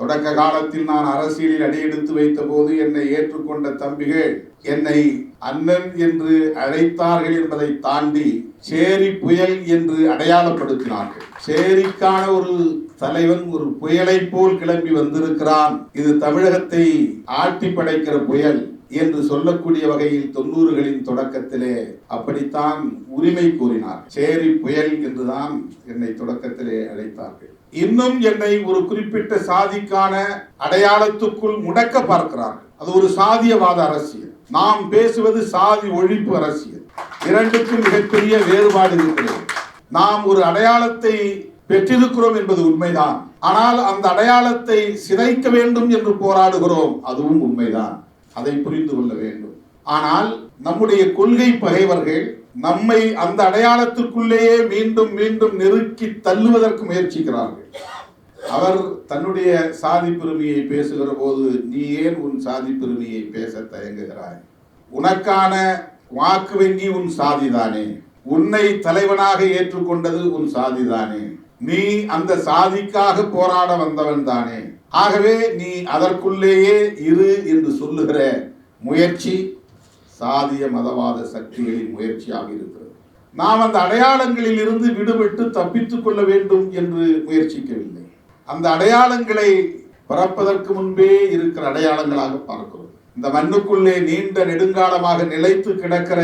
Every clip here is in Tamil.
தொடக்க காலத்தில் நான் அரசியலில் அடியெடுத்து வைத்த போது என்னை ஏற்றுக்கொண்ட தம்பிகள் என்னை அண்ணன் என்று அழைத்தார்கள் என்பதை தாண்டி சேரி புயல் என்று அடையாளப்படுத்தினார்கள். சேரிக்கான ஒரு தலைவன் ஒரு புயலை போல் கிளம்பி வந்திருக்கிறான், இது தமிழகத்தை ஆட்டி படைக்கிற புயல் என்று சொல்லக்கூடிய வகையில் 90களின் தொடக்கத்திலே அப்படித்தான் உரிமை கூறினார். சேரி புயல் என்றுதான் என்னை தொடக்கத்திலே அழைத்தார்கள். இன்னும் என்னை ஒரு குறிப்பிட்ட சாதிக்கான அடையாளத்துக்குள் முடக்க பார்க்கிறார்கள். அது ஒரு சாதியவாத அரசியல். நாம் பேசுவது சாதி ஒழிப்பு அரசியல். இரண்டுக்கும் மிகப்பெரிய வேறுபாடு இருக்கிறது. நாம் ஒரு அடையாளத்தை பெற்றிருக்கிறோம் என்பது உண்மைதான். ஆனால் அந்த அடையாளத்தை சிதைக்க வேண்டும் என்று போராடுகிறோம், அதுவும் உண்மைதான். அதை புரிந்து கொள்ள வேண்டும். ஆனால் நம்முடைய கொள்கை பகைவர்கள் நம்மை அந்த அடையாளத்திற்குள்ளேயே மீண்டும் மீண்டும் நெருக்கி தள்ளுவதற்கு முயற்சிக்கிறார்கள். அவர் தன்னுடைய சாதி பெருமையை பேசுகிற போது, நீ ஏன் உன் சாதி பெருமையை பேச தயங்குகிறாய்? உனக்கான வாக்கு வங்கி உன் சாதிதானே, உன்னை தலைவனாக ஏற்றுக்கொண்டது உன் சாதிதானே, நீ அந்த சாதிக்காக போராட வந்தவன் தானே, ஆகவே நீ அதற்குள்ளேயே இரு என்று சொல்லுகிற முயற்சி சாதிய மதவாத சக்திகளின் முயற்சியாக இருக்கிறது. நாம் அந்த அடையாளங்களில் இருந்து விடுபட்டு தப்பித்துக் கொள்ள வேண்டும் என்று முயற்சிக்கவில்லை. அந்த அடையாளங்களை பிறப்பதற்கு முன்பே இருக்கிற அடையாளங்களாக பார்க்கிறோம். இந்த மண்ணுக்குள்ளே நீண்ட நெடுங்காலமாக நிலைத்து கிடக்கிற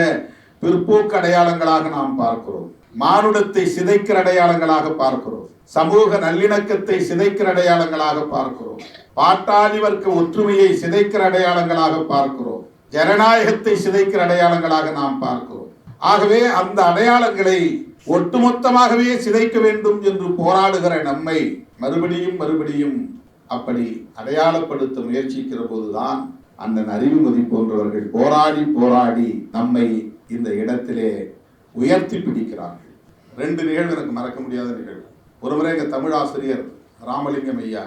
பிற்போக்கு அடையாளங்களாக நாம் பார்க்கிறோம். மானுடத்தை சிதைக்கிற அடையாளங்களாக பார்க்கிறோம். சமூக நல்லிணக்கத்தை சிதைக்கிற அடையாளங்களாக பார்க்கிறோம். பாட்டாளி வர்க்க ஒற்றுமையை சிதைக்கிற அடையாளங்களாக பார்க்கிறோம். ஜனநாயகத்தை சிதைக்கிற அடையாளங்களாக நாம் பார்க்கிறோம். ஆகவே அந்த அடையாளங்களை ஒட்டுமொத்தமாகவே சிதைக்க வேண்டும் என்று போராடுகிற நம்மை மறுபடியும் மறுபடியும் அப்படி அடையாளப்படுத்த முயற்சிக்கிற போதுதான் அண்ணன் அறிவுமதி போன்றவர்கள் போராடி போராடி நம்மை இந்த இடத்திலே உயர்த்தி பிடிக்கிறார்கள். 2 நிகழ்வு எனக்கு மறக்க முடியாத நிகழ்வு. ஒருமுறை எங்கள் தமிழ் ஆசிரியர் ராமலிங்கம் ஐயா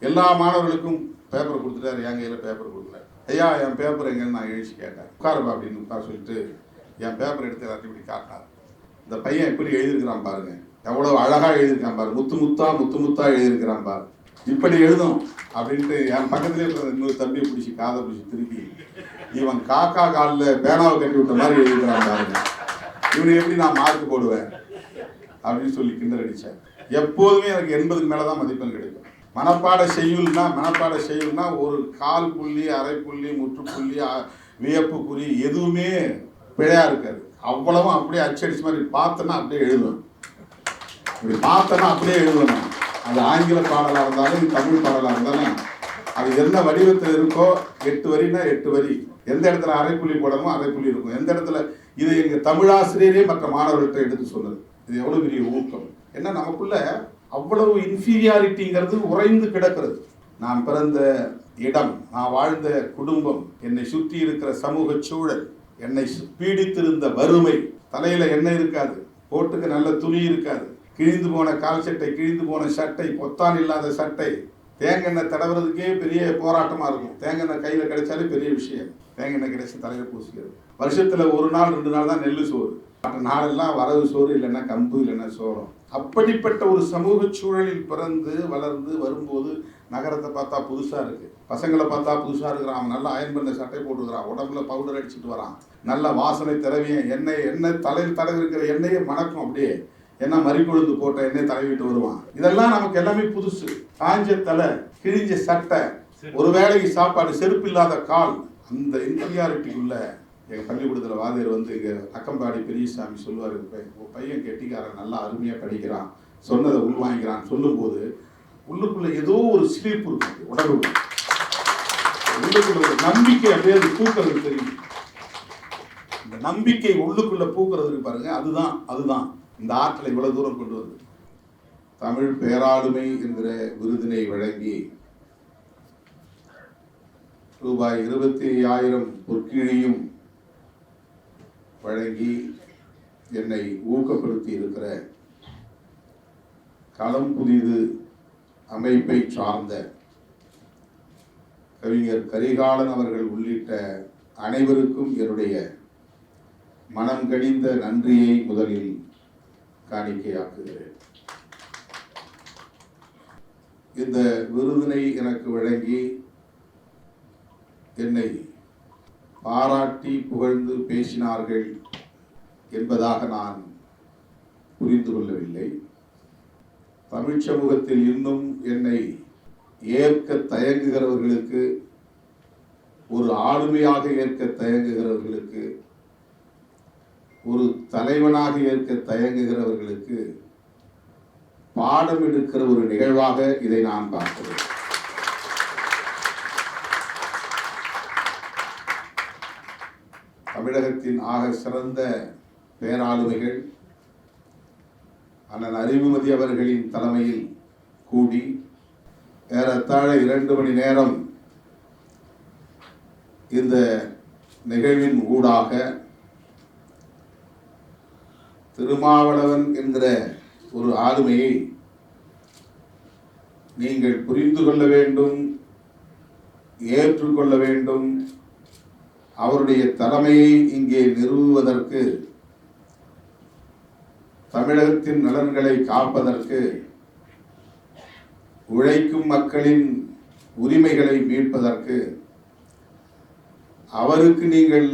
எல்லா மாணவர்களுக்கும் பேப்பர் கொடுத்துட்டாரு. என் கையில் பேப்பர் கொடுக்கல. ஐயா என் பேப்பர் எங்கன்னு நான் எழுச்சி கேட்டேன். உட்காருப்பா அப்படின்னு உட்கார சொல்லிட்டு என் பேப்பர் எடுத்து எல்லாத்தையும் இப்படி காட்டினார். இந்த பையன் எப்படி எழுதியிருக்கிறான் பாருங்க, எவ்வளவு அழகா எழுதியிருக்கான் பாரு, முத்து முத்தா முத்து முத்தா எழுதியிருக்கிறான் பாரு, இப்படி எழுதும் அப்படின்ட்டு என் பக்கத்திலே இன்னொரு தம்பியை பிடிச்சி காதை பிடிச்சி திருப்பி, இவன் காக்கா காலில் பேனாவை கட்டி விட்ட மாதிரி எழுதிக்கிறான் பாருங்க, இவனை எப்படி நான் மார்க் போடுவேன் அப்படின்னு சொல்லி கிண்டல் அடித்தேன். எப்போதுமே எனக்கு 80க்கு மேலே தான் மதிப்பெண் கிடைக்கும். மனப்பாட செய்யுள்னா ஒரு கால் புள்ளி, அரை புள்ளி, முற்றுப்புள்ளி, வியப்பு குறி எதுவுமே பிழையா இருக்காது. அவ்வளவும் அப்படியே அச்சடிச்சு மாதிரி பார்த்தேன்னா அப்படியே எழுதுவேன். இப்படி பார்த்தேன்னா அப்படியே எழுதுவேன். அது ஆங்கில பாடலாக இருந்தாலும் தமிழ் பாடலாக இருந்தாலும் அது என்ன வடிவத்தில் இருக்கோ 8 வரினா 8 வரி, எந்த இடத்துல அரைப்புள்ளி போடணுமோ அரைப்புள்ளி இருக்கும். எந்த இடத்துல இது எங்கள் தமிழாசிரியரே மற்ற மாணவர்கள்ட்ட எடுத்து சொன்னது. இது எவ்வளோ பெரிய ஊக்கம். ஏன்னா நமக்குள்ள அவ்வளவு இன்ஃபீரியாரிட்டிங்கிறது உறைந்து கிடக்கிறது. நான் பிறந்த இடம், நான் வாழ்ந்த குடும்பம், என்னை சுற்றி இருக்கிற சமூக சூழல், என்னை பீடித்திருந்த வறுமை, தலையில எண்ணெய் இருக்காது, போட்டுக்கு நல்ல துணி இருக்காது, கிழிந்து போன கால் சட்டை, கிழிந்து போன சட்டை, பொத்தான் இல்லாத சட்டை, தேங்காய் தடவுறதுக்கே பெரிய போராட்டமா இருக்கும். தேங்காய் கையில கிடைச்சாலே பெரிய விஷயம். தேங்காய் கிடைச்சி தலையில பூசிக்கிறது. வருஷத்துல 1 நாள் 2 நாள் தான் நெல் சோறு, மற்ற நாளெல்லாம் வரவு சோறு, இல்லைன்னா கம்பு, இல்லைன்னா சோளம். அப்படிப்பட்ட ஒரு சமூக சூழலில் பிறந்து வளர்ந்து வரும்போது நகரத்தை பார்த்தா புதுசா இருக்கு, பசங்களை பார்த்தா புதுசா இருக்கிறான், அவன் நல்லா அயன் பண்ண சட்டை போட்டுக்கிறான், உடம்புல பவுடர் அடிச்சுட்டு வரான், நல்ல வாசனை திரவியம், எண்ணெய் தலையில் தடவி இருக்கிற எண்ணெயை மணக்கும் அப்படியே, என்ன மறிக்கொழுந்து போட்ட எண்ணெய் தடவிட்டு வருவான். இதெல்லாம் நமக்கு எல்லாமே புதுசு. காஞ்ச தலை, கிழிஞ்ச சட்டை, ஒரு வேளைக்கு சாப்பாடு, செருப்பு இல்லாத கால். அந்த இன்ஃபீரியாரிட்டிக்குள்ள எங்கள் பள்ளிக்கூடத்தில் வாதியர் வந்து எங்கள் அக்கம்பாடி பெரியசாமி சொல்லுவார், உன் பையன் கெட்டிக்காரன் நல்லா அருமையாக படிக்கிறான், சொன்னதை உள்வாங்கிக்கிறான் சொல்லும்போது உள்ளுக்குள்ள ஏதோ ஒரு ஸ்லீப் இருக்கு, உடம்புக்குள்ள ஒரு நம்பிக்கை அப்படியே அது பூக்கிறது தெரியும். இந்த நம்பிக்கை உள்ளுக்குள்ள பூக்கிறதுக்கு பாருங்க, அதுதான் இந்த ஆற்றலை இவ்வளவு தூரம் கொண்டு வந்து தமிழ் பேராளுமை என்கிற விருதினை வழங்கி ரூபாய் 25,000 பொற்கிழியும் வழங்கி என்னை ஊக்கப்படுத்தி இருக்கிற களம் புதிது அமைப்பை சார்ந்த கவிஞர் கரிகாலன் அவர்கள் உள்ளிட்ட அனைவருக்கும் என்னுடைய மனம் கனிந்த நன்றியை முதலில் காணிக்கையாக்குகிறேன். இந்த விருதினை எனக்கு வழங்கி என்னை பாராட்டி புகழ்ந்து பேசினார்கள் என்பதாக நான் புரிந்து கொள்ளவில்லை. தமிழ் சமூகத்தில் இன்னும் என்னை ஏற்க தயங்குகிறவர்களுக்கு, ஒரு ஆளுமையாக ஏற்க தயங்குகிறவர்களுக்கு, ஒரு தலைவனாக ஏற்க தயங்குகிறவர்களுக்கு பாடம் எடுக்கிற ஒரு நிகழ்வாக இதை நான் பார்க்கிறேன். தமிழகத்தின் ஆக சிறந்த பேராளுமைகள் அண்ணன் அறிவுமதி அவர்களின் தலைமையில் கூடி ஏறத்தாழ 2 மணி நேரம் இந்த நிகழ்வின் ஊடாக திருமாவளவன் என்கிற ஒரு ஆளுமையை நீங்கள் புரிந்து கொள்ள வேண்டும், ஏற்றுக்கொள்ள வேண்டும். அவருடைய தலைமையை இங்கே நிறுவுவதற்கு, தமிழகத்தின் நலன்களை காப்பதற்கு, உழைக்கும் மக்களின் உரிமைகளை மீட்பதற்கு அவருக்கு நீங்கள்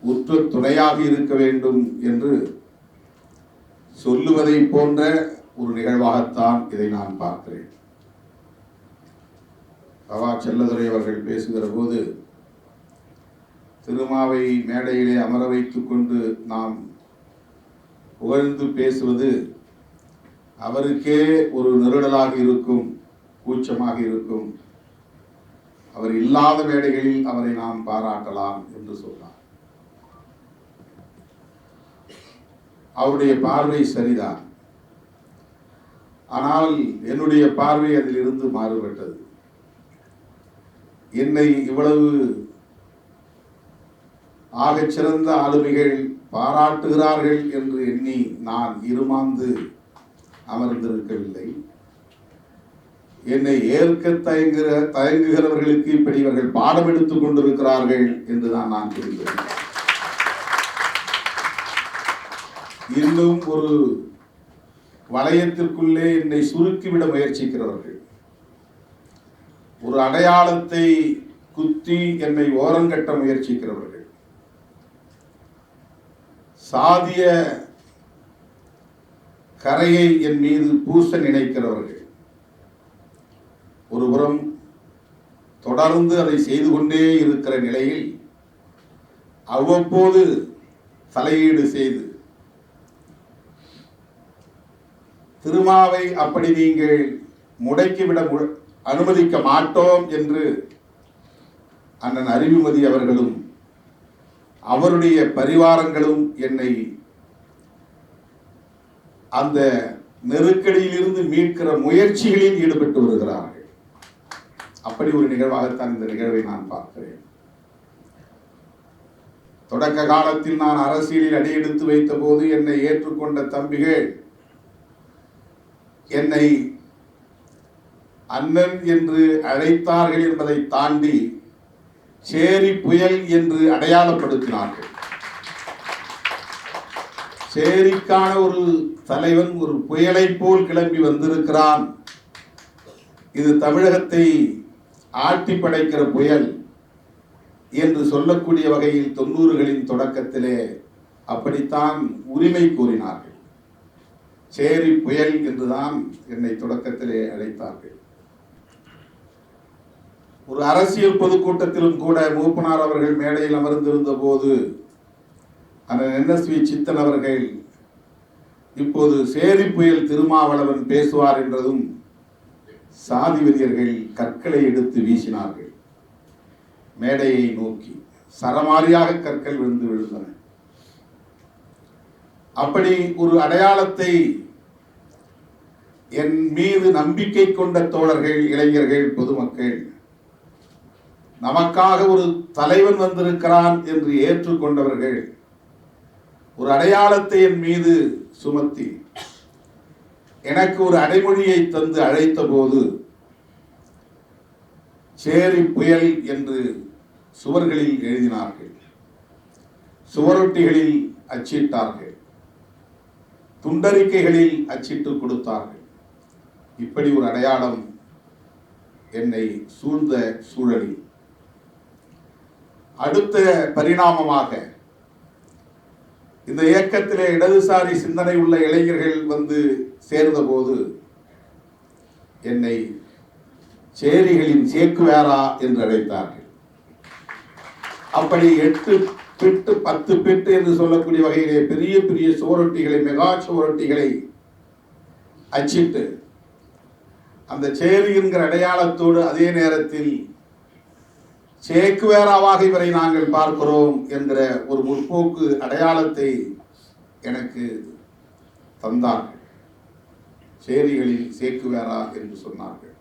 உற்ற துணையாக இருக்க வேண்டும் என்று சொல்லுவதை போன்ற ஒரு நிகழ்வாகத்தான் இதை நான் பார்க்கிறேன். கவா செல்லதுரை அவர்கள் பேசுகிற போது திருமாவை மேடையிலே அமர வைத்துக் கொண்டு நாம் புகழ்ந்து பேசுவது அவருக்கே ஒரு நெருடலாக இருக்கும், கூச்சமாக இருக்கும். அவர் இல்லாத மேடைகளில் அவரை நாம் பாராட்டலாம் என்று சொன்னார். அவருடைய பார்வை சரிதான். ஆனால் என்னுடைய பார்வை அதில் இருந்து மாறுபட்டது. என்னை இவ்வளவு ஆகச்சிறந்த ஆளுமைகள் பாராட்டுகிறார்கள் என்று எண்ணி நான் இருமாந்து அமர்ந்திருக்கவில்லை. என்னை ஏற்க தயங்குகிறவர்களுக்கு இப்படி இவர்கள் பாடம் எடுத்துக் கொண்டிருக்கிறார்கள் என்றுதான் நான் புரிந்தேன். இன்னும் ஒரு வளையத்திற்குள்ளே என்னை சுருக்கிவிட முயற்சிக்கிறவர்கள், ஒரு அடையாளத்தை குத்தி என்னை ஓரங்கட்ட முயற்சிக்கிறவர்கள், சாதிய கரையை என் மீது பூச நினைக்கிறவர்கள், ஒருபுறம் தொடர்ந்து அதை செய்து கொண்டே இருக்கிற நிலையில் அவ்வப்போது தலையீடு செய்து திருமாவை அப்படி நீங்கள் முடக்கிவிட அனுமதிக்க மாட்டோம் என்று அண்ணன் அறிவுமதி அவர்களும் அவருடைய பரிவாரங்களும் என்னை அந்த நெருக்கடியிலிருந்து மீட்கிற முயற்சிகளில் ஈடுபட்டு வருகிறார்கள். அப்படி ஒரு நிகழ்வாகத்தான் இந்த நிகழ்வை நான் பார்க்கிறேன். தொடக்க காலத்தில் நான் அரசியலில் அடியெடுத்து வைத்த போது என்னை ஏற்றுக்கொண்ட தம்பிகள் என்னை அண்ணன் என்று அழைத்தார்கள் என்பதை தாண்டி சேரி புயல் என்று அடையாளப்படுத்தினார்கள். சேரிக்கான ஒரு தலைவன் ஒரு புயலை போல் கிளம்பி வந்திருக்கிறான், இது தமிழகத்தை ஆட்டி படைக்கிற புயல் என்று சொல்லக்கூடிய வகையில் 90களின் தொடக்கத்திலே அப்படித்தான் உரிமை கூறினார்கள். சேரி புயல் என்றுதான் என்னை தொடக்கத்திலே அழைத்தார்கள். ஒரு அரசியல் பொதுக்கூட்டத்திலும் கூட மூப்பனார் அவர்கள் மேடையில் அமர்ந்திருந்த போது அண்ணன் NSV சித்தன் அவர்கள் இப்போது சேரி புயல் திருமாவளவன் பேசுவார் என்றதும் சாதி வெறியர்கள் கற்களை எடுத்து வீசினார்கள். மேடையை நோக்கி சரமாரியாக கற்கள் விழுந்து விழுந்தன. அப்படி ஒரு அடையாளத்தை என் மீது நம்பிக்கை கொண்ட தோழர்கள், இளைஞர்கள், பொதுமக்கள் நமக்காக ஒரு தலைவன் வந்திருக்கிறான் என்று ஏற்றுக்கொண்டவர்கள் ஒரு அடையாளத்தை என் மீது சுமத்தி எனக்கு ஒரு அடைமொழியை தந்து அழைத்த போது சேரி புயல் என்று சுவர்களில் எழுதினார்கள், சுவரொட்டிகளில் அச்சிட்டார்கள், துண்டறிக்கைகளில் அச்சிட்டு கொடுத்தார்கள். இப்படி ஒரு அடையாளம் என்னை சூழ்ந்த சூழலில் அடுத்த பரிணாமமாக இந்த இயக்கத்திலே இடதுசாரி சிந்தனை உள்ள இளைஞர்கள் வந்து சேர்ந்தபோது என்னை சேரிகளின் சேக்குவேரா என்று அழைத்தார்கள். அப்படி 8 பிட்டு 10 பிட்டு என்று சொல்லக்கூடிய வகையிலே பெரிய பெரிய சுவரொட்டிகளை, மெகா சுவரொட்டிகளை அச்சிட்டு அந்த சேரி என்கிற அடையாளத்தோடு அதே நேரத்தில் சேக்குவேராவாக இவரை நாங்கள் பார்க்கிறோம் என்கிற ஒரு முற்போக்கு அடையாளத்தை எனக்கு தந்தார்கள். சேரிகளில் சேக்குவேரா என்று சொன்னார்கள்.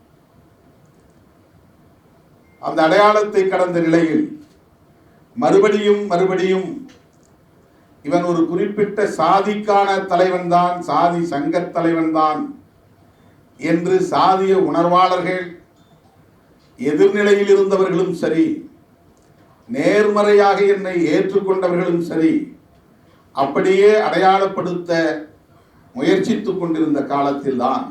அந்த அடையாளத்தை கடந்த நிலையில் மறுபடியும் இவன் ஒரு குறிப்பிட்ட சாதிக்கான தலைவன் தான், சாதி சங்க தலைவன் தான் என்று சாதிய உணர்வாளர்கள், எதிர்நிலையில் இருந்தவர்களும் சரி, நேர்மறையாக என்னை ஏற்றுக்கொண்டவர்களும் சரி, அப்படியே அடையாளப்படுத்த முயற்சித்துக் கொண்டிருந்த காலத்தில் தான்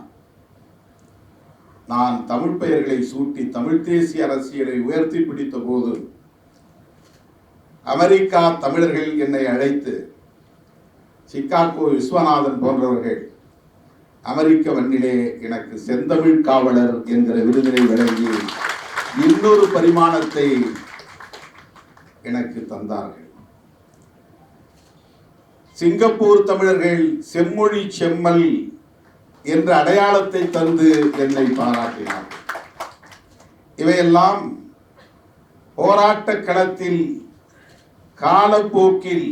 நான் தமிழ் பெயர்களை சூட்டி தமிழ் தேசிய அரசியலை உயர்த்தி பிடித்த போது அமெரிக்கா தமிழர்கள் என்னை அழைத்து, சிகாகோ விஸ்வநாதன் போன்றவர்கள் அமெரிக்க மண்ணிலே எனக்கு செந்தமிழ் காவலர் என்கிற விருதினை வழங்கி இன்னொரு பரிமாணத்தை எனக்கு தந்தார்கள். சிங்கப்பூர் தமிழர்கள் செம்மொழி செம்மல் என்ற அடையாளத்தை தந்து என்னை பாராட்டினார்கள். இவையெல்லாம் போராட்ட களத்தில் காலப்போக்கில்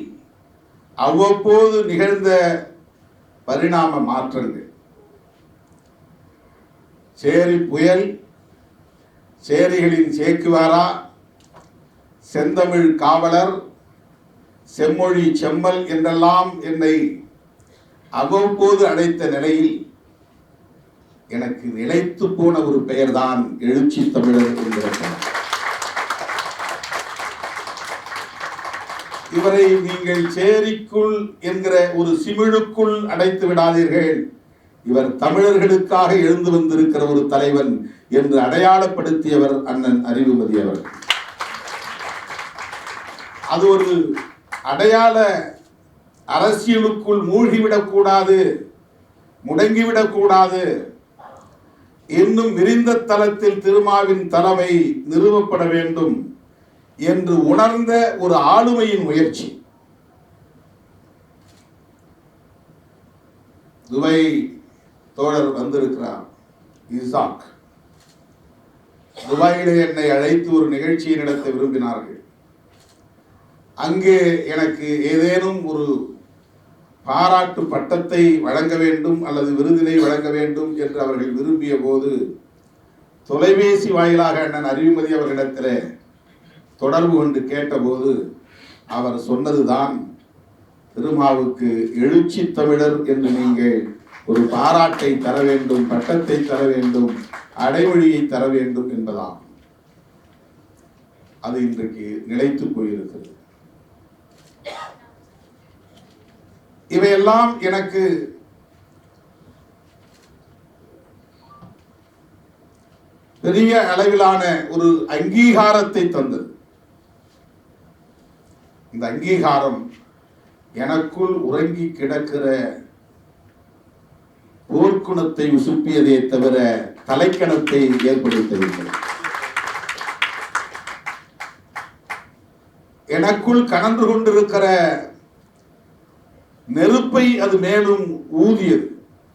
அவ்வப்போது நிகழ்ந்த பரிணாம மாற்றங்கள். சேரி புயல், சேரிகளின் சேக்குவேரா, செந்தமிழ் காவலர், செம்மொழி செம்மல் என்றெல்லாம் என்னை அவ்வப்போது அழைத்த நிலையில் எனக்கு நிலைத்து போன ஒரு பெயர்தான் எழுச்சி தமிழர் என்கிற பெயர். இவரை நீங்கள் சேரிக்குள் என்கிற ஒரு சிமிழுக்குள் அடைத்து விடாதீர்கள், இவர் தமிழர்களுக்காக எழுந்து வந்திருக்கிற ஒரு தலைவன் என்று அடையாளப்படுத்தியவர் அண்ணன் அறிவுமதி அவர். அது ஒரு அடையாள அரசியலுக்குள் மூழ்கிவிடக்கூடாது, முடங்கிவிடக்கூடாது, இன்னும் விரிந்த தளத்தில் திருமாவின் தலைமை நிறுவப்பட வேண்டும் என்று உணர்ந்த ஒரு ஆளுமையின் முயற்சி. துபாய் தோழர் வந்திருக்கிறார் இசாக். துபாயிலே என்னை அழைத்து ஒரு நிகழ்ச்சியை நடத்த விரும்பினார்கள். அங்கே எனக்கு ஏதேனும் ஒரு பாராட்டு பட்டத்தை வழங்க வேண்டும் அல்லது விருதினை வழங்க வேண்டும் என்று அவர்கள் விரும்பிய போது தொலைபேசி வாயிலாக அண்ணன் அறிவுமதி அவர்களிடத்தில் தொடர்பு கொண்டு கேட்டபோது அவர் சொன்னதுதான், திருமாவுக்கு எழுச்சி தமிழர் என்று நீங்கள் ஒரு பாராட்டை தர வேண்டும், பட்டத்தை தர வேண்டும், அடைமொழியை தர வேண்டும் என்பதாகும். அது இன்றைக்கு நிலைத்து போயிருக்கிறது. இவையெல்லாம் எனக்கு பெரிய அளவிலான ஒரு அங்கீகாரத்தை தந்தது. இந்த அங்கீகாரம் எனக்குள் உறங்கி கிடக்கிற போர்க்குணத்தை உசுப்பியதே தவிர தலைக்கணத்தை ஏற்படுத்தவில்லை. எனக்குள் கனன்று கொண்டிருக்கிற நெருப்பை அது மேலும் ஊதியது,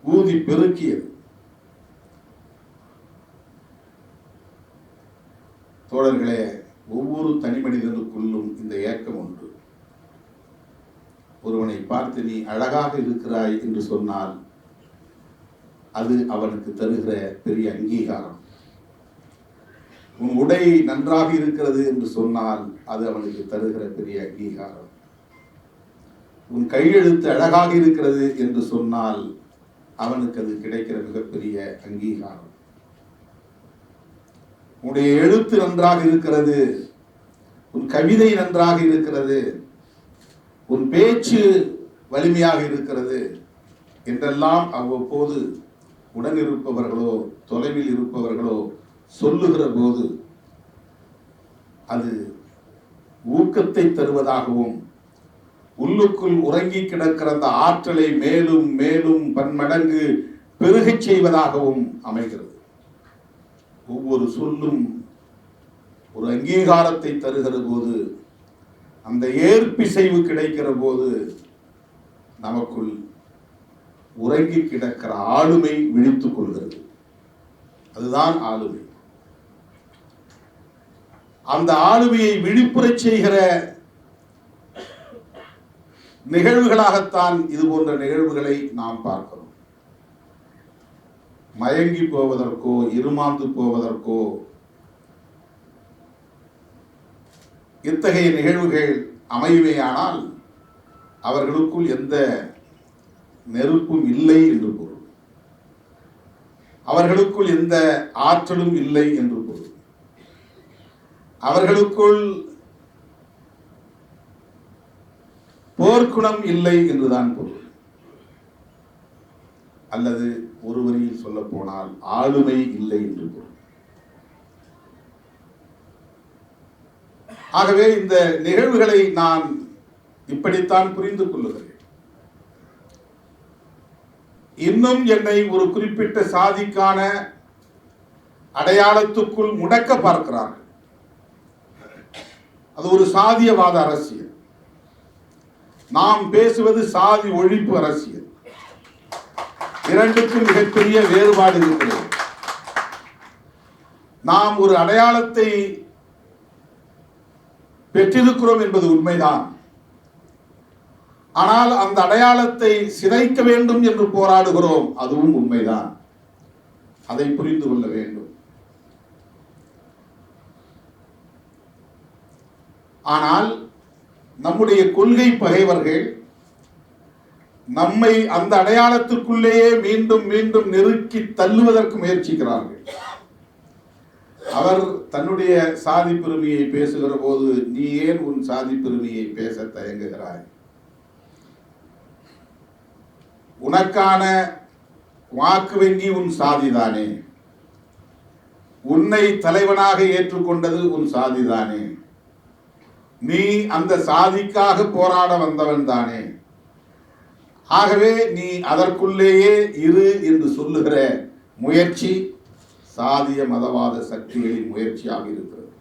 ஊதி பெருக்கியது. தோழர்களே, ஒவ்வொரு தனி மனிதனுக்குள்ளும் இந்த ஏக்கம் உண்டு. ஒருவனை பார்த்து நீ அழகாக இருக்கிறாய் என்று சொன்னால் அது அவனுக்கு தருகிற பெரிய அங்கீகாரம். உன் உடை நன்றாக இருக்கிறது என்று சொன்னால் அது அவனுக்கு தருகிற பெரிய அங்கீகாரம். உன் கையெழுத்து அழகாக இருக்கிறது என்று சொன்னால் அவனுக்கு அது கிடைக்கிற மிகப்பெரிய அங்கீகாரம். உன்னுடைய எழுத்து நன்றாக இருக்கிறது, உன் கவிதை நன்றாக இருக்கிறது, உன் பேச்சு வலிமையாக இருக்கிறது என்றெல்லாம் அவ்வப்போது உடன் இருப்பவர்களோ தொலைவில் இருப்பவர்களோ சொல்லுகிற போது அது ஊக்கத்தை தருவதாகவும் உள்ளுக்குள் உறங்கி கிடக்கிற அந்த ஆற்றலை மேலும் மேலும் பன்மடங்கு பெருகச் செய்வதாகவும் அமைகிறது. ஒவ்வொரு சொல்லும் ஒரு அங்கீகாரத்தை தருகிற போது, அந்த ஏற்பிசைவு கிடைக்கிற போது நமக்குள் உறங்கி கிடக்கிற ஆளுமை விழித்துக் கொள்கிறது. அதுதான் ஆளுமை. அந்த ஆளுமையை விழிப்புறச் செய்கிற நிகழ்வுகளாகத்தான் இது போன்ற நிகழ்வுகளை நாம் பார்க்கிறோம். மயங்கி போவதற்கோ இருமாந்து போவதற்கோ இத்தகைய நிகழ்வுகள் அமையுமேயானால் அவர்களுக்குள் எந்த நெருப்பும் இல்லை என்று பொருள், அவர்களுக்குள் எந்த ஆற்றலும் இல்லை என்று பொருள், அவர்களுக்குள் போர்க்குணம் இல்லை என்றுதான் பொருள். அல்லது ஒரு வரியில் சொல்ல போனால் ஆளுமை இல்லை என்று பொருள். ஆகவே இந்த நிகழ்வுகளை நான் இப்படித்தான் புரிந்து கொள்ளுகிறேன். இன்னும் என்னை ஒரு குறிப்பிட்ட சாதிக்கான அடையாளத்துக்குள் முடக்க பார்க்கிறார்கள். அது ஒரு சாதியவாத அரசியல். நாம் பேசுவது சாதி ஒழிப்பு அரசியல். இரண்டுக்கும் மிகப்பெரிய வேறுபாடு இருக்கிறது. நாம் ஒரு அடையாளத்தை பெற்றிருக்கிறோம் என்பது உண்மைதான். ஆனால் அந்த அடையாளத்தை சிதைக்க வேண்டும் என்று போராடுகிறோம், அதுவும் உண்மைதான். அதை புரிந்து கொள்ள வேண்டும். ஆனால் நம்முடைய கொள்கை பகைவர்கள் நம்மை அந்த அடையாளத்திற்குள்ளேயே மீண்டும் மீண்டும் நெருக்கி தள்ளுவதற்கு முயற்சிக்கிறார்கள். அவர் தன்னுடைய சாதி பெருமையை பேசுகிற போது, நீ ஏன் உன் சாதி பெருமையை பேச தயங்குகிறாய்? உனக்கான வாக்கு வங்கி உன் சாதிதானே, உன்னை தலைவனாக ஏற்றுக்கொண்டது உன் சாதிதானே, நீ அந்த சாதிக்காக போராட வந்தவன் தானே, ஆகவே நீ அதற்குள்ளேயே இரு என்று சொல்லுகிற முயற்சி சாதிய மதவாத சக்திகளின் முயற்சியாக இருக்கிறது.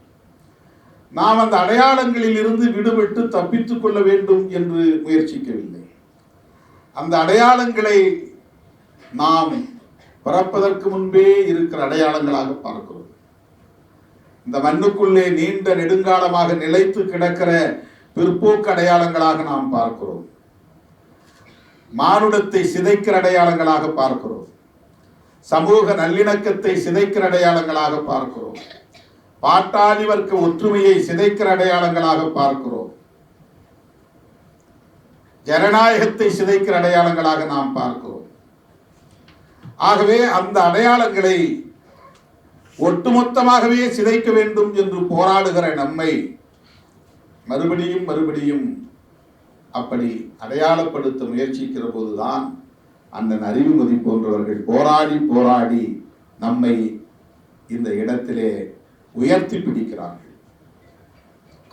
நாம் அந்த அடையாளங்களில் இருந்து விடுபட்டு தப்பித்துக் கொள்ள வேண்டும் என்று முயற்சிக்கவில்லை. அந்த அடையாளங்களை நாம் பிறப்பதற்கு முன்பே இருக்கிற அடையாளங்களாக பார்க்கிறோம். இந்த மண்ணுக்குள்ளே நீண்ட நெடுங்காலமாக நிலைத்து கிடக்கிற பிற்போக்கு அடையாளங்களாக நாம் பார்க்கிறோம். மானுடத்தை சிதைக்கிற அடையாளங்களாக பார்க்கிறோம். சமூக நல்லிணக்கத்தை சிதைக்கிற அடையாளங்களாக பார்க்கிறோம். பாட்டாளி வர்க்க ஒற்றுமையை சிதைக்கிற அடையாளங்களாக பார்க்கிறோம். ஜனநாயகத்தை சிதைக்கிற அடையாளங்களாக நாம் பார்க்கிறோம். ஆகவே அந்த அடையாளங்களை ஒட்டுமொத்தமாகவே சிதைக்க வேண்டும் என்று போராடுகிற நம்மை மறுபடியும் மறுபடியும் அப்படி அடையாளப்படுத்த முயற்சிக்கிற போதுதான் அண்ணன் அறிவுமதி போன்றவர்கள் போராடி போராடி நம்மை இந்த இடத்திலே உயர்த்தி பிடிக்கிறார்கள்.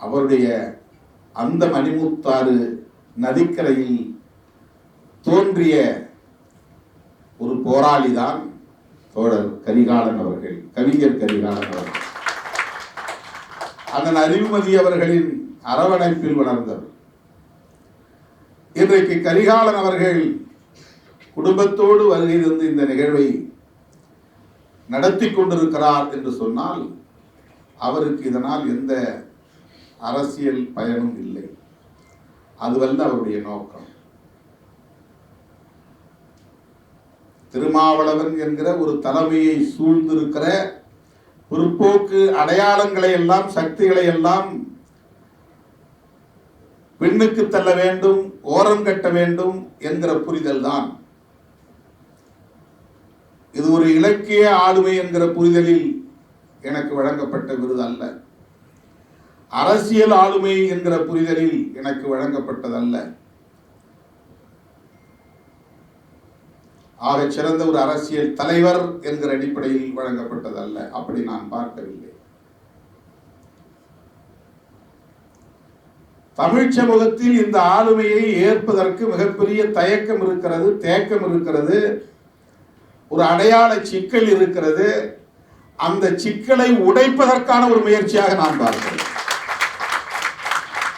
அவருடைய அந்த மணிமுத்தாறு நதிக்கரையில் தோன்றிய ஒரு போராளிதான் தோழர் கரிகாலன் அவர்கள், கவிஞர் கரிகாலன் அவர்கள். அண்ணன் அறிவுமதி அவர்களின் அரவணைப்பில் வளர்ந்தவர். இன்றைக்கு கரிகாலன் அவர்கள் குடும்பத்தோடு வருகை தந்து இந்த நிகழ்வை நடத்தி கொண்டிருக்கிறார் என்று சொன்னால் அவருக்கு இதனால் எந்த அரசியல் பயனும் இல்லை. அதுவல்ல அவருடைய நோக்கம். திருமாவளவன் என்கிற ஒரு தலைமையை சூழ்ந்திருக்கிற பிற்போக்கு அடையாளங்களை எல்லாம் சக்திகளை எல்லாம் பெண்ணுக்கு தள்ள வேண்டும், ஓரம் கட்ட வேண்டும் என்கிற புரிதல் தான். இது ஒரு இலக்கிய ஆளுமை என்கிற புரிதலில் எனக்கு வழங்கப்பட்ட விருது அல்ல. அரசியல் ஆளுமை என்கிற புரிதலில் எனக்கு வழங்கப்பட்டதல்ல. ஆக சிறந்த ஒரு அரசியல் தலைவர் என்கிற அடிப்படையில் வழங்கப்பட்டதல்ல. அப்படி நான் பார்க்கவில்லை. தமிழ் சமூகத்தில் இந்த ஆளுமையை ஏற்பதற்கு மிகப்பெரிய தயக்கம் இருக்கிறது, தேக்கம் இருக்கிறது, ஒரு அடையாள சிக்கல் இருக்கிறது. அந்த சிக்கலை உடைப்பதற்கான ஒரு முயற்சியாக நான் பார்க்கிறேன்.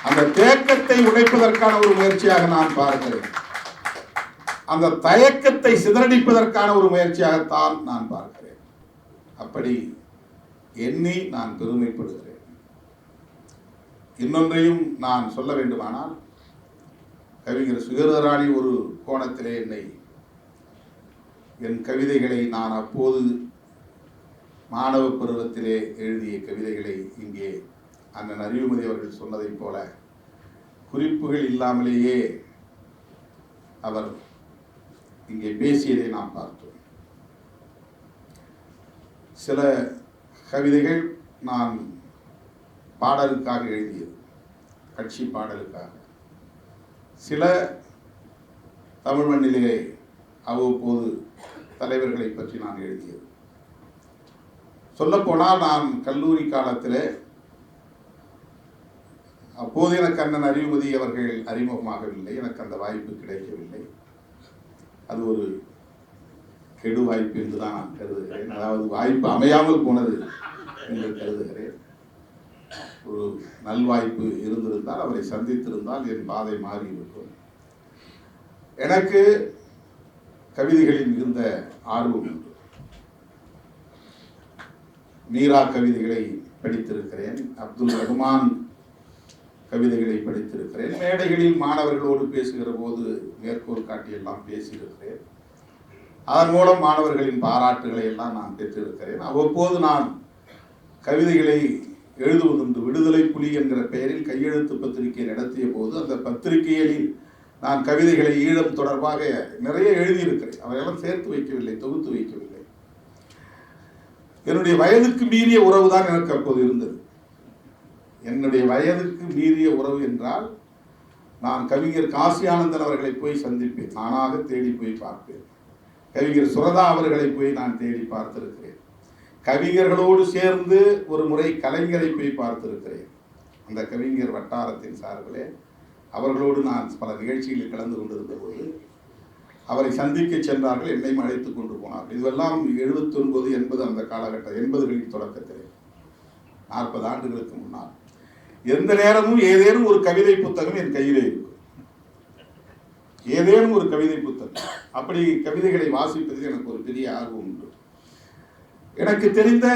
அந்த தேக்கத்தை உடைப்பதற்கான ஒரு முயற்சியாக நான் பார்க்கிறேன். அந்த தயக்கத்தை சிதறடிப்பதற்கான ஒரு முயற்சியாகத்தான் நான் பார்க்கிறேன். அப்படி எண்ணி நான் பெருமைப்படுகிறேன். இன்னொன்றையும் நான் சொல்ல வேண்டுமானால், கவிஞர் சுகதராணி ஒரு கோணத்திலே என் கவிதைகளை நான் அப்போது மாணவ பருவத்திலே எழுதிய கவிதைகளை இங்கே அண்ணன் அறிவுமதி அவர்கள் சொன்னதைப் போல குறிப்புகள் இல்லாமலேயே அவர் இங்கே பேசியதை நாம் பார்த்தோம். சில கவிதைகள் நான் பாடலுக்காக எழுதியது, கட்சி பாடலுக்காக. சில தமிழ் மண்ணிலே அவ்வப்போது தலைவர்களை பற்றி நான் எழுதியது. சொல்லப்போனால் நான் கல்லூரி காலத்தில் அப்போது எனக்கு அண்ணன் அறிவுமதி அவர்கள் அறிமுகமாகவில்லை, எனக்கு அந்த வாய்ப்பு கிடைக்கவில்லை. அது ஒரு கெடு வாய்ப்பு என்று தான் நான் கருதுகிறேன். அதாவது வாய்ப்பு அமையாமல் போனது என்று கருதுகிறேன். ஒரு நல்வாய்ப்பு இருந்திருந்தால், அவரை சந்தித்திருந்தால் என் பாதை மாறி இருக்கும். எனக்கு கவிதைகளில் மிகுந்த ஆர்வம் உண்டு. மீரா கவிதைகளை படித்திருக்கிறேன், அப்துல் ரஹ்மான் கவிதைகளை படித்திருக்கிறேன். மேடைகளில் மாணவர்களோடு பேசுகிற போது மேற்கோள் காட்டியெல்லாம் பேசியிருக்கிறேன். அதன் மூலம் மாணவர்களின் பாராட்டுகளை எல்லாம் நான் பெற்றிருக்கிறேன். அவ்வப்போது நான் கவிதைகளை எழுதுவதுண்டு. விடுதலை புலி என்கிற பெயரில் கையெழுத்து பத்திரிகை நடத்திய போது அந்த பத்திரிகையில் நான் கவிதைகளை ஈழம் தொடர்பாக நிறைய எழுதியிருக்கிறேன். அவையெல்லாம் சேர்த்து வைக்கவில்லை, தொகுத்து வைக்கவில்லை. என்னுடைய வயதுக்கு மீறிய உறவு தான் எனக்கு அப்போது இருந்தது. என்னுடைய வயதுக்கு மீறிய உறவு என்றால், நான் கவிஞர் காசி ஆனந்தன் அவர்களை போய் சந்திப்பேன், நானாக தேடி போய் பார்ப்பேன். கவிஞர் சுரதா அவர்களை போய் நான் தேடி பார்த்திருக்கிறேன். கவிஞர்களோடு சேர்ந்து ஒரு முறை கலைஞரை போய் பார்த்திருக்கிறேன். அந்த கவிஞர் வட்டாரத்தின் சார்பிலே அவர்களோடு நான் பல நிகழ்ச்சிகளில் கலந்து கொண்டிருந்த போது அவரை சந்திக்க சென்றார்கள், என்னையும் அழைத்துக் கொண்டு போனார்கள். இதுவெல்லாம் 79, 80 அந்த காலகட்டம், 80களின் தொடக்கத்திலே, 40 ஆண்டுகளுக்கு முன்னால். எந்த நேரமும் ஏதேனும் ஒரு கவிதை புத்தகம் என் கையிலே இருக்கும். ஏதேனும் ஒரு கவிதை புத்தகம். அப்படி கவிதைகளை வாசிப்பதில் எனக்கு ஒரு பெரிய ஆர்வம் உண்டு. எனக்கு தெரிந்த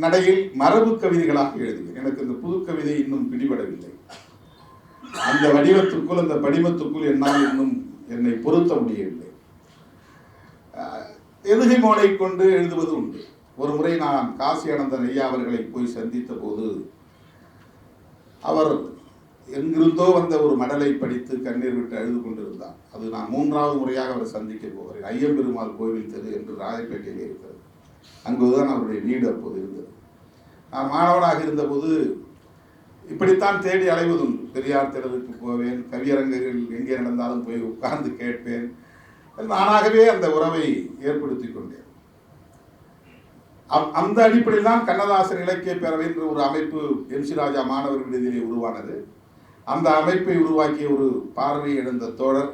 நடையில் மரபு கவிதைகளாக எழுதுவேன். எனக்கு இந்த புது கவிதை இன்னும் பிடிபடவில்லை. அந்த வடிவத்துக்குள், அந்த படிமத்துக்குள் என்னால் இன்னும் என்னை பொருத்த முடியவில்லை. எதுகை மோனை கொண்டு எழுதுவது உண்டு. ஒரு முறை நான் காசி ஆனந்தன் ஐயா அவர்களை போய் சந்தித்த போது, அவர் எங்கிருந்தோ வந்த ஒரு மடலை படித்து கண்ணீர் விட்டு அழுது கொண்டிருந்தார். அது நான் 3வது முறையாக அவரை சந்திக்க போகிறேன். ஐயம்பெருமாள் கோவில் தெரு என்று ராயப்பேட்டையில் இருக்கிறது. அங்குதான் அவருடைய வீடு அப்போது இருந்தது. நான் மாணவனாக இருந்தபோது இப்படித்தான் தேடி அலைவதும். பெரியார் திடலுக்கு போவேன், கவியரங்குகள் எங்கே நடந்தாலும் போய் உட்கார்ந்து கேட்பேன். நானாகவே அந்த உறவை ஏற்படுத்தி கொண்டேன். அந்த அடிப்படையில் தான் கண்ணதாசன் இலக்கிய பேரவை என்ற ஒரு அமைப்பு MC ராஜா மாணவர் விடுதியிலே உருவானது. அந்த அமைப்பை உருவாக்கிய ஒரு பார்வை இழந்த தோழர்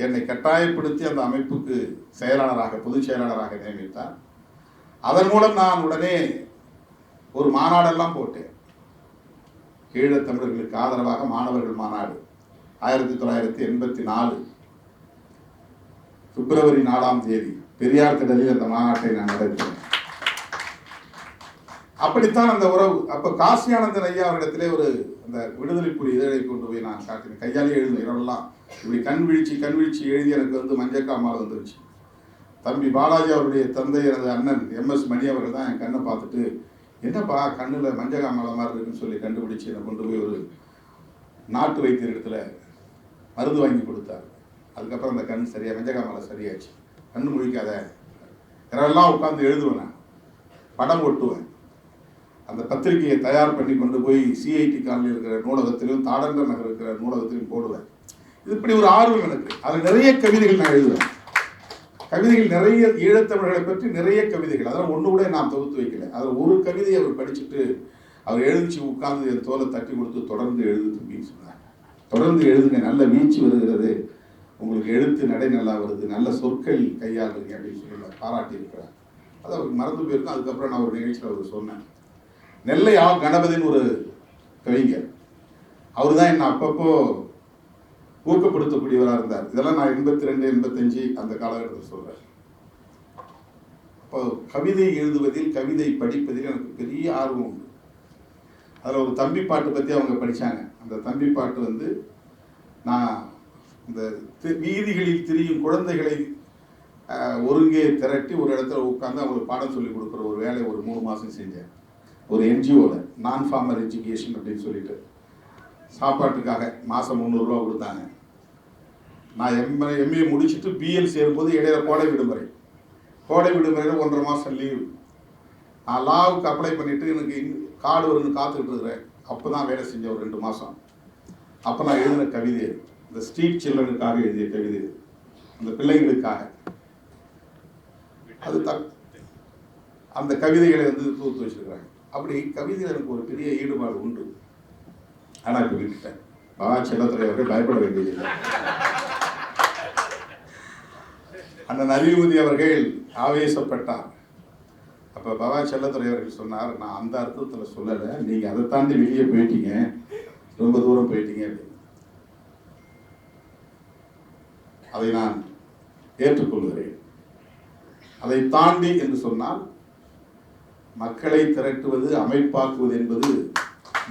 என்னை கட்டாயப்படுத்தி அந்த அமைப்புக்கு செயலாளராக, பொதுச் செயலாளராக நியமித்தார். அதன் மூலம் நான் உடனே ஒரு மாநாடெல்லாம் போட்டேன். ஈழத் தமிழர்களுக்கு ஆதரவாக மாணவர்கள் மாநாடு 1984 பிப்ரவரி 4ஆம் தேதி பெரியார் திடலில் அந்த மாநாட்டை நான் நடத்தினேன். அப்படித்தான் அந்த உறவு. அப்ப காசி ஆனந்தன் ஐயா அவரிடத்திலே ஒரு அந்த விடுதலை புலி இதழை கொண்டு போய் நான் காட்டினேன். கையாலே எழுதும் இரவெல்லாம் இப்படி கண் வீழ்ச்சி எழுதி எனக்கு மஞ்சக்காமால் வந்துருச்சு. தம்பி பாலாஜி அவருடைய தந்தை, எனது அண்ணன் MS மணி அவர்கள் தான் என் கண்ணை பார்த்துட்டு, என்னப்பா கண்ணில் மஞ்சக்காமாலை மாதிரி இருக்குன்னு சொல்லி கண்டுபிடிச்சி என்னை கொண்டு போய் ஒரு நாட்டு வைத்தியர் இடத்துல மருந்து வாங்கி கொடுத்தார். அதுக்கப்புறம் அந்த கண் மஞ்சக்காமாலை சரியாச்சு. கண்ணு முழிக்காத, இரவெல்லாம் உட்காந்து எழுதுவேன், நான் படம் ஒட்டுவேன். அந்த பத்திரிகையை தயார் பண்ணி கொண்டு போய் CIT காலனியில் இருக்கிற நூலகத்திலும், தாடன்ற நகர் இருக்கிற நூலகத்திலும் போடுவேன். இது இப்படி ஒரு ஆர்வம் எனக்கு. அதில் நிறைய கவிதைகள் நான் எழுதுவேன். கவிதைகள் நிறைய, ஈழத்தமிழர்களை பற்றி நிறைய கவிதைகள், அதெல்லாம் ஒன்று கூட நான் தொகுத்து வைக்கல. அதில் ஒரு கவிதையை அவர் படிச்சுட்டு அவர் எழுதிச்சு உட்கார்ந்து என் தோலை தட்டி கொடுத்து தொடர்ந்து எழுது தம்பின்னு சொன்னார். தொடர்ந்து எழுதுங்க, நல்ல வீச்சு வருகிறது, உங்களுக்கு எழுத்து நடை நல்லா வருது, நல்ல சொற்கள் கையாளுங்க அப்படின்னு சொல்லி பாராட்டி இருக்கிறார். அது அவருக்கு மறந்து போயிருக்கும். அதுக்கப்புறம் நான் ஒரு நிகழ்ச்சியில் அவருக்கு சொன்னேன். நெல்லை கணபதின்னு ஒரு கவிஞர், அவர் தான் என்னை அப்பப்போ ஊக்கப்படுத்தக்கூடியவராக இருந்தார். இதெல்லாம் நான் 82, 85 அந்த காலகட்டத்தில் சொல்கிறேன். அப்போ கவிதை எழுதுவதில், கவிதை படிப்பதில் எனக்கு பெரிய ஆர்வம் உண்டு. அதில் ஒரு தம்பி பாட்டு பற்றி அவங்க படித்தாங்க. அந்த தம்பி பாட்டு வந்து, நான் இந்த வீதிகளில் திரியும் குழந்தைகளை ஒருங்கே திரட்டி ஒரு இடத்துல உட்காந்து அவங்களுக்கு பாடம் சொல்லி கொடுக்குற ஒரு வேலையை ஒரு 3 மாதம் செஞ்சேன். ஒரு என்ஜிஓவில், நான் ஃபார்மர் எஜுகேஷன் அப்படின்னு சொல்லிட்டு, சாப்பாட்டுக்காக மாதம் 300 ரூபா கொடுத்தாங்க. நான் எம்ஏ முடிச்சுட்டு பிஎல் சேரும்போது இடையில கோடை விடுமுறை, கோடை விடுமுறையில் 1.5 மாதம் லீவு. நான் லாவுக்கு அப்ளை பண்ணிவிட்டு எனக்கு கார்டு வரும்னு காத்துக்கிட்டு இருக்கிறேன். அப்போ தான் வேலை செஞ்சேன் ஒரு 2 மாதம். அப்போ நான் எழுதின கவிதை, இந்த ஸ்ட்ரீட் சில்ட்ரனுக்காக எழுதிய கவிதை, அந்த பிள்ளைங்களுக்காக. அது அந்த கவிதைகளை வந்து தூத்து வச்சிருக்கிறாங்க. அப்படி கவிதையில் எனக்கு ஒரு பெரிய ஈடுபாடு உண்டு. ஆனால் இப்போ விட்டுட்டேன். பாபா செல்லத்துறை அவர்கள் பயப்பட வேண்டியதில்லை. அண்ணன் அறிவுமதி அவர்கள் ஆவேசப்பட்டார். அப்போ பாபா செல்லத்துறை அவர்கள் சொன்னார், நான் அந்த அர்த்தத்தில் சொல்லலை, நீங்கள் அதை தாண்டி வெளியே போயிட்டீங்க, ரொம்ப தூரம் போயிட்டீங்க அப்படின்னு. அதை நான் ஏற்றுக்கொள்கிறேன். அதை தாண்டி என்று சொன்னால், மக்களை திரட்டுவது, அமைப்பாக்குவது என்பது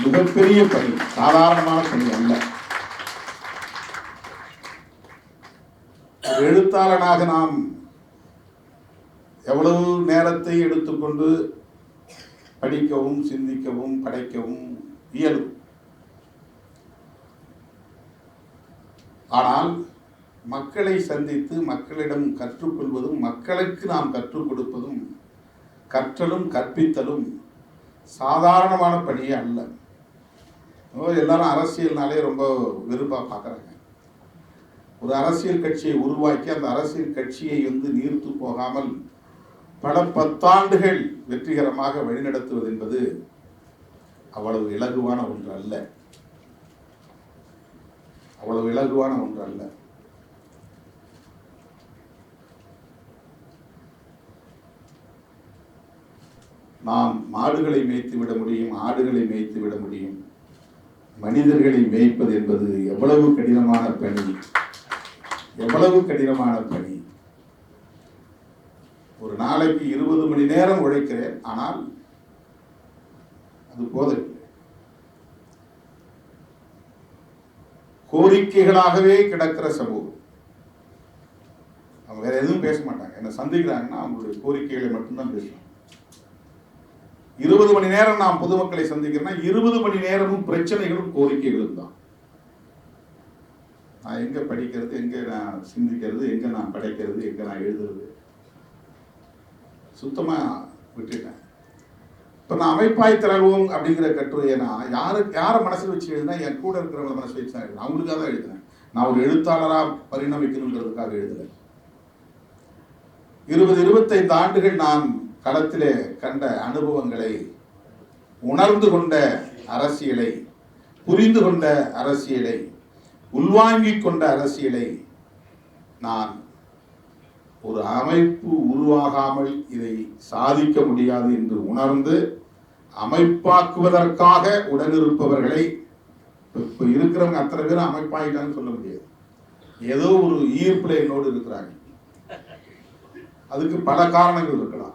மிகப்பெரிய பணி, சாதாரணமான பணி அல்ல. எழுத்தாளனாக நாம் எவ்வளவு நேரத்தை எடுத்துக்கொண்டு படிக்கவும், சிந்திக்கவும், படைக்கவும் இயலும். ஆனால் மக்களை சந்தித்து மக்களிடம் கற்றுக்கொள்வதும், மக்களுக்கு நாம் கற்றுக் கொடுப்பதும், கற்றலும் கற்பித்தலும் சாதாரணமான பணியே அல்ல. எல்லாரும் அரசியல்னாலே ரொம்ப வெறுப்பாக பார்க்குறாங்க. ஒரு அரசியல் கட்சியை உருவாக்கி அந்த அரசியல் கட்சியை வந்து நீர்த்து போகாமல் பல 10 ஆண்டுகள் வெற்றிகரமாக வழிநடத்துவது என்பது அவ்வளவு இலகுவான ஒன்று அல்ல. அவ்வளவு இலகுவான ஒன்று அல்ல. நாம் மாடுகளை மேய்த்து விட முடியும், ஆடுகளை மேய்த்து விட முடியும். மனிதர்களை மேய்ப்பது என்பது எவ்வளவு கடினமான பணி, எவ்வளவு கடினமான பணி. ஒரு நாளைக்கு 20 மணி நேரம் உழைக்கிறேன், ஆனால் அது போதவில்லை. கோரிக்கைகளாகவே கிடக்கிற சமூகம். அவங்க வேற எதுவும் பேச மாட்டாங்க. என்ன சந்திக்கிறாங்கன்னா அவங்களுடைய கோரிக்கைகளை மட்டும்தான் பேசுவாங்க. 20 மணி நேரம் நாம் பொதுமக்களை சந்திக்கிறேன்னா 20 மணி நேரமும் பிரச்சனைகளும் கோரிக்கைகளும் தான். நான் எங்க படிக்கிறது, எங்க நான் சிந்திக்கிறது, எங்க நான் படைக்கிறது, எங்க நான் எழுதுறது, சுத்தமா விட்டுட்டேன். இப்ப நான் அமைப்பாய் திரள்வோம் அப்படிங்கிற கட்டுரையை நான் யாரை மனசில் வச்சு எழுதினா, என் கூட இருக்கிறவங்களை மனசில் வச்சு தான் எழுதினேன். அவங்களுக்காக தான் எழுதினேன். நான் ஒரு எழுத்தாளரா பரிணமிக்கணுங்கிறதுக்காக எழுதினேன். 20-25 ஆண்டுகள் நான் களத்திலே கண்ட அனுபவங்களை, உணர்ந்து கொண்ட அரசியலை, புரிந்து கொண்ட அரசியலை, உள்வாங்கிக் கொண்ட அரசியலை நான் ஒரு அமைப்பு உருவாகாமல் இதை சாதிக்க முடியாது என்று உணர்ந்து அமைப்பாக்குவதற்காக உடனிருப்பவர்களை, இப்போ இருக்கிறவங்க அத்தனை பேரும் அமைப்பாயிட்டான்னு சொல்ல முடியாது. ஏதோ ஒரு ஈர்ப்புல என்னோடு இருக்கிறாங்க. அதுக்கு பல காரணங்கள் இருக்கலாம்.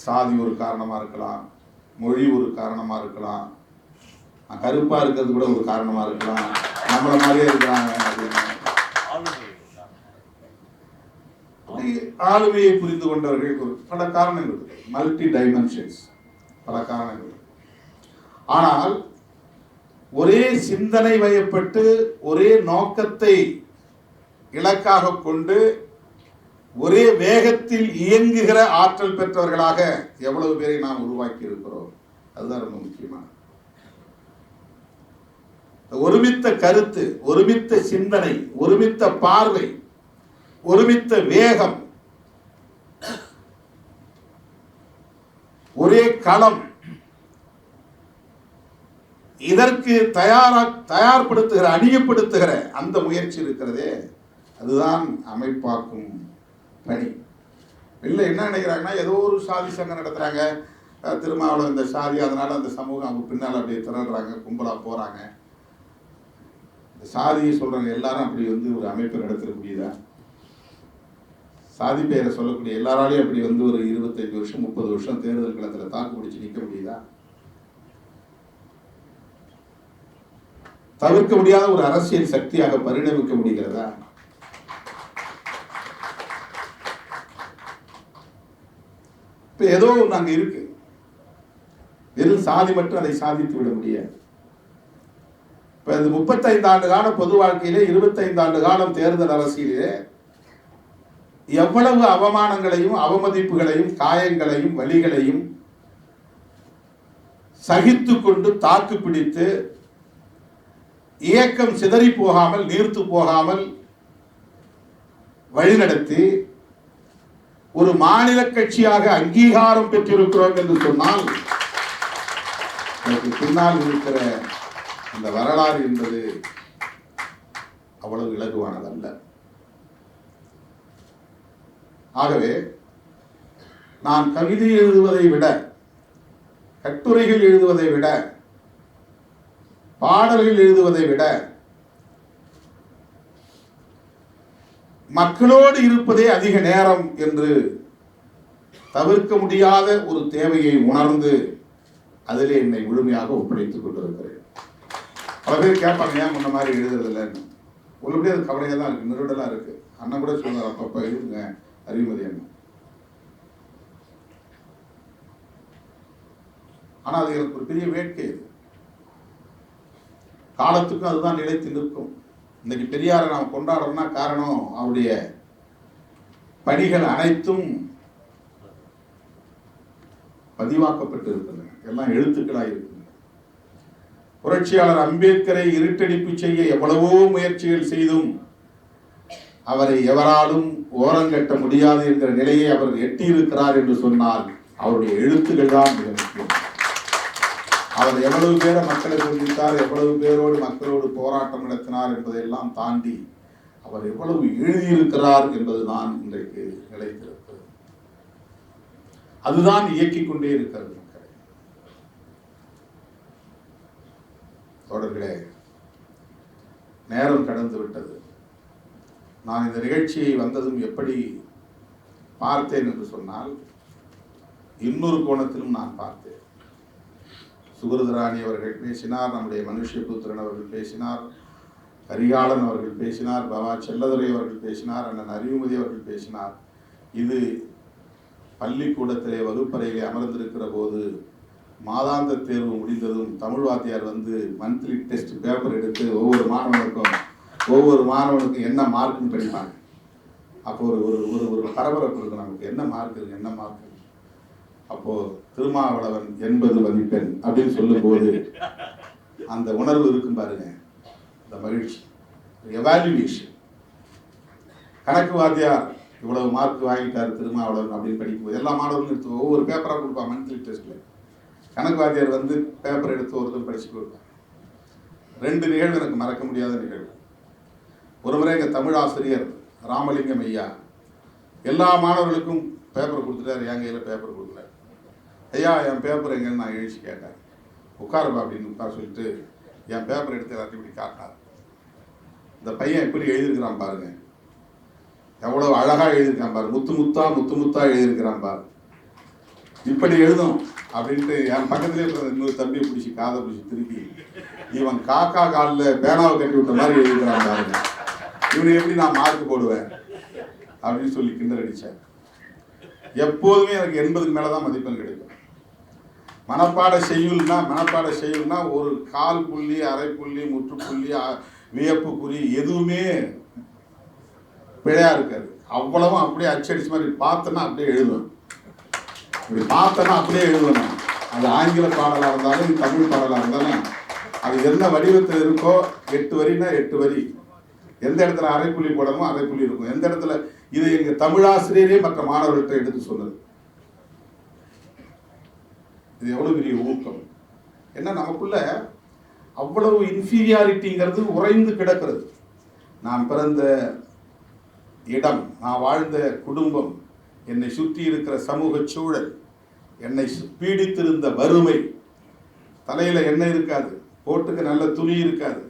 சாதி ஒரு காரணமா இருக்கலாம், மொழி ஒரு காரணமா இருக்கலாம், கருப்பா இருக்கிறது கூட ஒரு காரணமா இருக்கலாம், நம்மள மாதிரியே இருக்கிறாங்க அப்படின்னு. ஆளுமையை புரிந்து கொண்டவர்கள் பல காரணங்கள், மல்டி டைமென்ஷன்ஸ், பல காரணங்கள். ஆனால் ஒரே சிந்தனை வயப்பட்டு ஒரே நோக்கத்தை இலக்காக கொண்டு ஒரே வேகத்தில் இயங்குகிற ஆற்றல் பெற்றவர்களாக எவ்வளவு பேரை நாம் உருவாக்கி இருக்கிறோம். அதுதான் ரொம்ப முக்கியமான. ஒருமித்த கருத்து, ஒருமித்த சிந்தனை, ஒருமித்த பார்வை, ஒருமித்த வேகம், ஒரே களம், இதற்கு தயார்படுத்துகிற, அணியப்படுத்துகிற அந்த முயற்சி இருக்கிறதே, அதுதான் அமைப்பாக்கும் பணி. இல்லை என்ன நினைக்கிறாங்கன்னா, ஏதோ ஒரு சாதி சங்கம் நடத்துறாங்க, திருமாவளவன் இந்த சாதி, அதனால அந்த சமூகம் அவங்க பின்னால் அப்படியே திரடுறாங்க, கும்பலா போறாங்க. இந்த சாதியை சொல்றாங்க எல்லாரும் அப்படி ஒரு அமைப்பு நடத்தக்கூடியதா? சாதி பெயரை சொல்லக்கூடிய எல்லாராலையும் அப்படி ஒரு 25 வருஷம் 30 வருஷம் தேர்தல் களத்தில் தாக்கு பிடிச்சு நிற்க முடியுதா? தவிர்க்க முடியாத ஒரு அரசியல் சக்தியாக பரிணமிக்க முடிகிறதா? இப்ப ஏதோ நாங்க இருக்கு, வெறும் சாதி மட்டும் அதை சாதித்து விட முடியாது. இப்ப இந்த 35 ஆண்டு கால பொது வாழ்க்கையிலே 25 ஆண்டு காலம் தேர்தல் அரசியலிலே எவ்வளவு அவமானங்களையும் அவமதிப்புகளையும் காயங்களையும் வலிகளையும் சகித்து கொண்டு தாக்கு பிடித்து இயக்கம் சிதறி போகாமல் நீர்த்து போகாமல் வழிநடத்தி ஒரு மாநில கட்சியாக அங்கீகாரம் பெற்றிருக்கிறோம் என்று சொன்னால் அதற்கு பின்னால் இருக்கிற அந்த வரலாறு என்பது அவ்வளவு இலகுவானதல்ல. ஆகவே நான் கவிதை எழுதுவதை விட, கட்டுரைகள் எழுதுவதை விட, பாடல்கள் எழுதுவதை விட மக்களோடு இருப்பதே அதிக நேரம் என்று தவிர்க்க முடியாத ஒரு தேவையை உணர்ந்து அதிலே என்னை முழுமையாக ஒப்படைத்துக் கொண்டிருக்கிறேன். பல பேர் கேட்பாங்க, ஏன் முன்ன மாதிரி எழுதுறதில்லைன்னு. உள்ளபடியே அது கவலையாக தான் இருக்கு, நிருடலா இருக்கு. அண்ணன் கூட சொல்றாரு, அப்பப்ப எழுதுங்க அறிவுமதி அண்ணன். ஆனா அது எனக்கு ஒரு பெரிய வேட்கை. இது காலத்துக்கும் அதுதான் நிலைத்து நிற்கும். இன்னைக்கு பெரியாரை நாம் கொண்டாடுறோம்னா காரணம் அவருடைய பணிகள் அனைத்தும் பதிவாக்கப்பட்டு இருக்கின்றன, எல்லாம் எழுத்துக்களாக இருக்கின்றன. புரட்சியாளர் அம்பேத்கரை இருட்டடிப்பு செய்ய எவ்வளவோ முயற்சிகள் செய்தும் அவரை எவராலும் ஓரங்கட்ட முடியாது என்கிற நிலையை அவர் எட்டியிருக்கிறார் என்று சொன்னால் அவருடைய எழுத்துக்கள் தான் மிக முக்கியம். அவர் எவ்வளவு பேரை மக்களை சந்தித்தார், எவ்வளவு பேரோடு மக்களோடு போராட்டம் நடத்தினார் என்பதையெல்லாம் தாண்டி அவர் எவ்வளவு எழுதியிருக்கிறார் என்பதுதான் இன்றைக்கு நிலைத்திருக்கிறது. அதுதான் இயக்கிக் கொண்டே இருக்கிறது மக்களை. தொடர்களே, நேரம் கடந்து விட்டது. நான் இந்த நிகழ்ச்சியை வந்ததும் எப்படி பார்த்தேன் என்று சொன்னால், இன்னொரு கோணத்திலும் நான் பார்த்தேன். சுகிருதராணி அவர்கள் பேசினார், நம்முடைய மனுஷ்யபுத்திரன் அவர்கள் பேசினார், கரிகாலன் அவர்கள் பேசினார், பாபா செல்லதுரை அவர்கள் பேசினார், அண்ணன் அறிவுமதி அவர்கள் பேசினார். இது பள்ளிக்கூடத்திலே வகுப்பறையிலே அமர்ந்திருக்கிற போது மாதாந்த தேர்வு முடிந்ததும் தமிழ் வாத்தியார் மந்த்லி டெஸ்ட் பேப்பர் எடுத்து ஒவ்வொரு மாணவனுக்கும் என்ன மார்க்குன்னு படிப்பாங்க. அப்போ ஒரு பரபரப்பு இருக்கும், நமக்கு என்ன மார்க் இருக்கு, என்ன மார்க். அப்போ திருமாவளவன் 80 மதிப்பெண் அப்படின்னு சொல்லும் போது அந்த உணர்வு இருக்கும் பாருங்க, அந்த மகிழ்ச்சி. எவாலுவேஷன், கணக்கு வாத்தியார் இவ்வளவு மார்க் வாங்கிட்டார் திருமாவளவன் அப்படின்னு படிக்கும்போது எல்லா மாணவர்களும் ஒவ்வொரு பேப்பராக கொடுப்பான். மந்த்லி டெஸ்ட்ல கணக்கு வாத்தியார் பேப்பர் எடுத்து ஒருத்தர் படிச்சு கொடுப்பார். 2 நிகழ்வு எனக்கு மறக்க முடியாத நிகழ்வு. ஒரு முறை எங்கள் தமிழ் ஆசிரியர் ராமலிங்கம் ஐயா எல்லா மாணவர்களுக்கும் பேப்பர் கொடுத்துட்டாரு, என் கையில் பேப்பர் கொடுக்கல. ஐயா என் பேப்பர் எங்கன்னு நான் எழுச்சி கேட்டேன். உட்காருப்பா அப்படின்னு உட்கார சொல்லிட்டு என் பேப்பர் எடுத்து எல்லாத்தையும் இப்படி காட்டினார். இந்த பையன் எப்படி எழுதியிருக்கிறான் பாருங்க, எவ்வளவு அழகா எழுதியிருக்கான் பாரு, முத்து முத்தா எழுதியிருக்கிறான் பாரு, இப்படி எழுதும் அப்படின்ட்டு என் பக்கத்திலே இன்னொரு தம்பியை பிடிச்சி காதை பிடிச்சி திருப்பி இவன் காக்கா காலில் பேனாவை கட்டி விட்ட மாதிரி எழுதிக்கிறான் பாருங்க, இவனை எப்படி நான் மார்க் போடுவேன் அப்படின்னு சொல்லி கிண்டல் அடிச்சார். எப்போதுமே எனக்கு 80க்கு மேலதான் மதிப்பெண் கிடைக்கும். மனப்பாட செய்யுள்னா ஒரு கால் புள்ளி, அரை புள்ளி, முற்றுப்புள்ளி, வியப்பு குறி எதுவுமே பிழையா இருக்காது. அவ்வளவும் அப்படியே அச்சடிச்சு மாதிரி பார்த்தேன்னா அப்படியே எழுதுவேன். இப்படி பார்த்தேன்னா அப்படியே எழுதுவேன். அது ஆங்கில பாடலாக இருந்தாலும் தமிழ் பாடலாக இருந்தாலும் அது என்ன வடிவத்தில் இருக்கோ 8 வரினா 8 வரி, எந்த இடத்துல அரைப்புள்ளி போடணுமோ அரைப்புள்ளி இருக்கும். எந்த இடத்துல இது எங்க தமிழாசிரியரே மற்ற மாணவர்கள்ட்ட எடுத்து சொன்னது. இது எவ்வளவு பெரிய ஊக்கம். ஏன்னா நமக்குள்ள அவ்வளவு இன்ஃபீரியாரிட்டிங்கிறது உறைந்து கிடக்கிறது. நான் பிறந்த இடம், நான் வாழ்ந்த குடும்பம், என்னை சுற்றி இருக்கிற சமூக சூழல், என்னை பீடித்திருந்த வறுமை, தலையில் எண்ணெய் இருக்காது, போட்டுக்க நல்ல துணி இருக்காது,